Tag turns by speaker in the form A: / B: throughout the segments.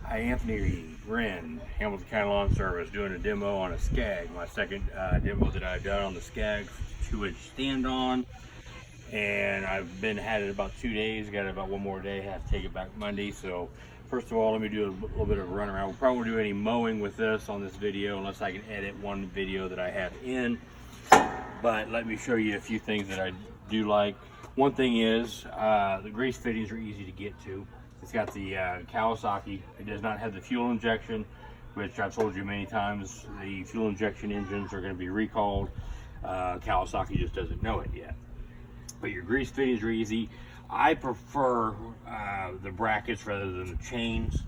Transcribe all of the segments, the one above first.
A: Hi, Anthony Wren, Hamilton County Lawn Service, doing a demo on a Scag. My second demo that I've done on the Scag 2-inch stand-on, and I've had it about 2 days. Got it about one more day. Have to take it back Monday. So first of all, let me do a little bit of a run around. We'll probably do any mowing with this on this video, unless I can edit one video that I have in. But let me show you a few things that I do like. One thing is the grease fittings are easy to get to. It's got the Kawasaki. It does not have the fuel injection, which I've told you many times. The fuel injection engines are going to be recalled. Kawasaki just doesn't know it yet. But your grease fittings are easy. I prefer the brackets rather than the chains,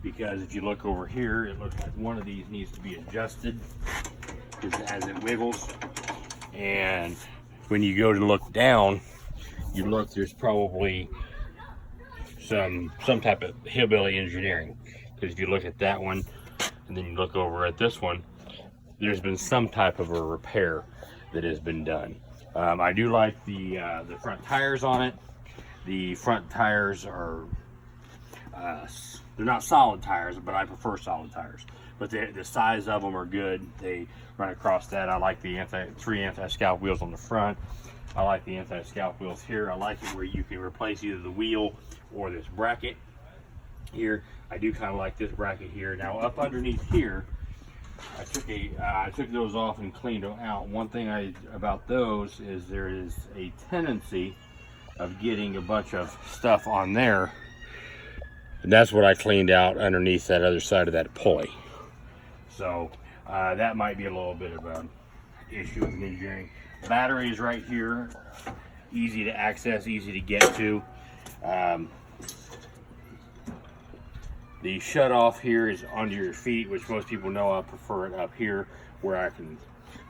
A: because if you look over here, it looks like one of these needs to be adjusted as it wiggles. And when you go to look down, you look, there's probably some type of hillbilly engineering, because if you look at that one and then you look over at this one, there's been some type of a repair that has been done. I do like the front tires on it. The front tires are they're not solid tires, but I prefer solid tires. But the size of them are good. They run across that. I like the three anti-scalp wheels on the front. I like the anti-scalp wheels here. I like it where you can replace either the wheel or this bracket here. I do kind of like this bracket here. Now up underneath here, I took those off and cleaned them out. One thing about those is there is a tendency of getting a bunch of stuff on there, and that's what I cleaned out underneath that other side of that pulley. So that might be a little bit of an issue with engineering. Battery is right here, easy to access, easy to get to. The shut off here is under your feet, which most people know. I prefer it up here where I can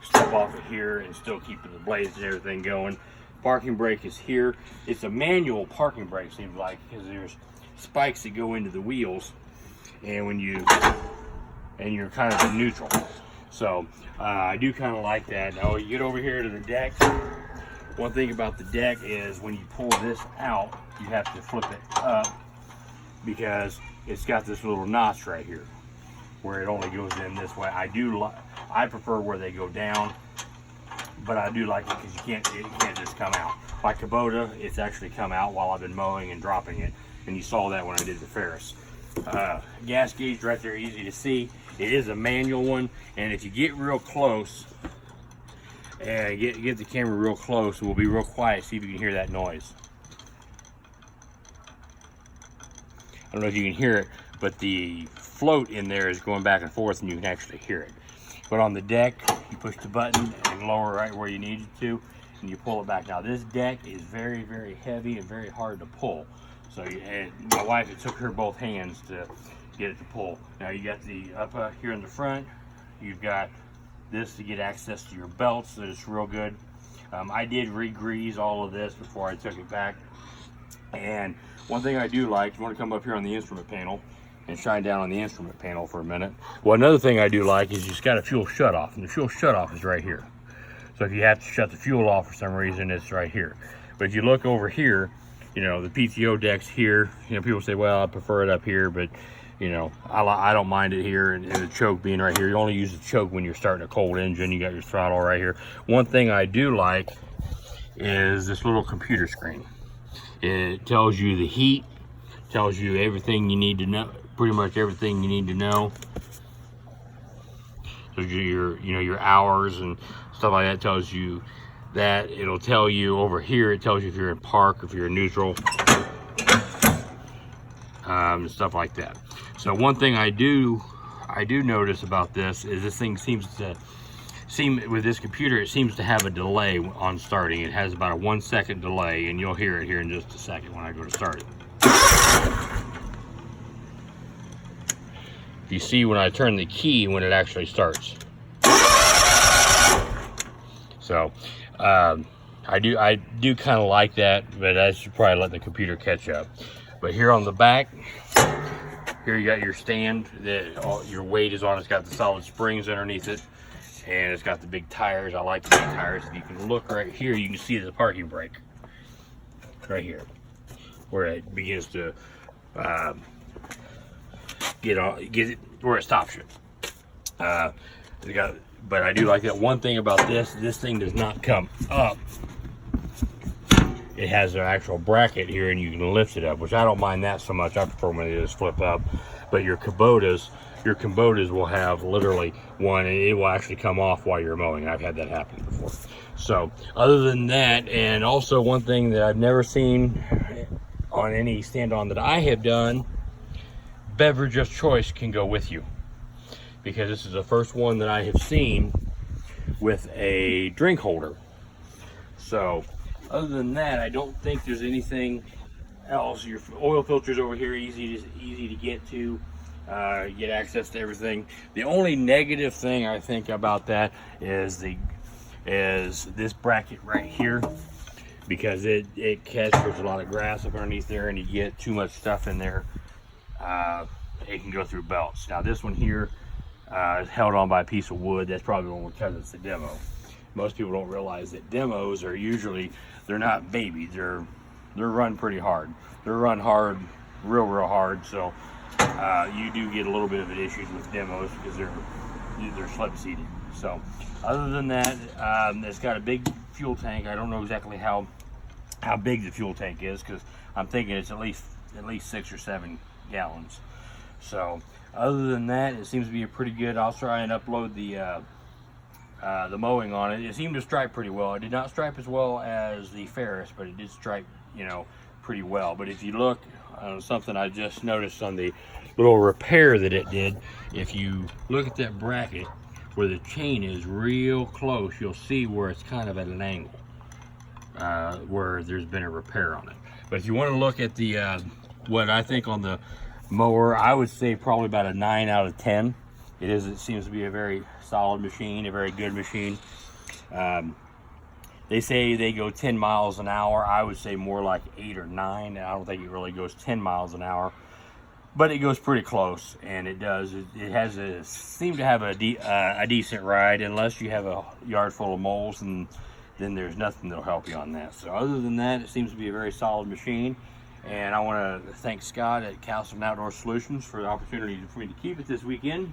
A: step off it here and still keep the blades and everything going. Parking brake is here. It's a manual parking brake, seems like, because there's spikes that go into the wheels, and when you're kind of in neutral. So I do kind of like that. Now you get over here to the deck. One thing about the deck is when you pull this out, you have to flip it up, because it's got this little notch right here where it only goes in this way. I prefer where they go down, but I do like it because it can't just come out. My Kubota, it's actually come out while I've been mowing and dropping it, and you saw that when I did the Ferris. Gas gauge right there, easy to see. It is a manual one, and if you get real close and get the camera real close, we'll be real quiet, see if you can hear that noise. I don't know if you can hear it, but the float in there is going back and forth, and you can actually hear it. But on the deck, you push the button and lower right where you need it to, and you pull it back. Now this deck is very, very heavy and very hard to pull. So my wife, it took her both hands to get it to pull. Now you got the up here in the front, you've got this to get access to your belts, so it's real good. I did re-grease all of this before I took it back. And one thing I do like, you want to come up here on the instrument panel and shine down on the instrument panel for a minute. Well, another thing I do like is it's got a fuel shutoff, and the fuel shutoff is right here. So if you have to shut the fuel off for some reason, it's right here. But if you look over here, you know, the PTO deck's here. You know, people say, well, I prefer it up here, but you know, I don't mind it here, and the choke being right here. You only use the choke when you're starting a cold engine. You got your throttle right here. One thing I do like is this little computer screen. It tells you the heat, tells you everything you need to know, pretty much everything you need to know. So your hours and stuff like that. Tells you that. It'll tell you over here, it tells you if you're in park, if you're in neutral, and stuff like that. So one thing I do notice about this is this thing with this computer, it seems to have a delay on starting. It has about a 1 second delay, and you'll hear it here in just a second when I go to start it. You see when I turn the key when it actually starts. So I do kind of like that, but I should probably let the computer catch up. But here on the back, here you got your stand that your weight is on. It's got the solid springs underneath it, and it's got the big tires. I like the big tires. If you can look right here, you can see the parking brake right here, where it begins to get it where it stops you. But I do like that one thing about this thing does not come up. It has an actual bracket here and you can lift it up, which I don't mind that so much. I prefer when they just flip up. But your Kubotas will have literally one, and it will actually come off while you're mowing. I've had that happen before. So other than that, and also one thing that I've never seen on any stand-on that I have done, beverage of choice can go with you, because this is the first one that I have seen with a drink holder. So other than that, I don't think there's anything else. Your oil filter's over here, easy to get to. Get access to everything. The only negative thing I think about that is this bracket right here, because it catches a lot of grass up underneath there, and you get too much stuff in there, it can go through belts. Now this one here is held on by a piece of wood. That's probably one because it's a demo. Most people don't realize that demos are usually, they're not babies. They're run pretty hard. They're run hard, real hard. So you do get a little bit of an issues with demos because they're slip seated. So other than that, it's got a big fuel tank. I don't know exactly how big the fuel tank is, because I'm thinking it's at least 6 or 7 gallons. So other than that, it seems to be a pretty good. I'll try and upload the mowing on it. It seemed to stripe pretty well. It did not stripe as well as the Ferris, but it did stripe, pretty well. But if you look, something I just noticed on the little repair that it did, if you look at that bracket where the chain is real close, you'll see where it's kind of at an angle, where there's been a repair on it. But if you want to look at the what I think on the mower, I would say probably about a 9 out of 10. It seems to be a very solid machine, a very good machine. They say they go 10 miles an hour. I would say more like 8 or 9. I don't think it really goes 10 miles an hour, but it goes pretty close, and it does. It seems to have a decent ride, unless you have a yard full of moles, and then there's nothing that'll help you on that. So other than that, it seems to be a very solid machine. And I want to thank Scott at Castleton Outdoor Solutions for the opportunity for me to keep it this weekend.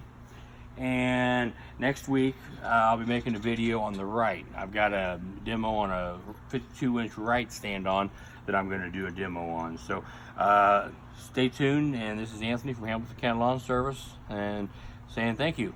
A: And next week I'll be making a video on the right. I've got a demo on a 52-inch right stand-on that I'm going to do a demo on. So stay tuned, and this is Anthony from Hamilton County Lawn Service, and saying thank you.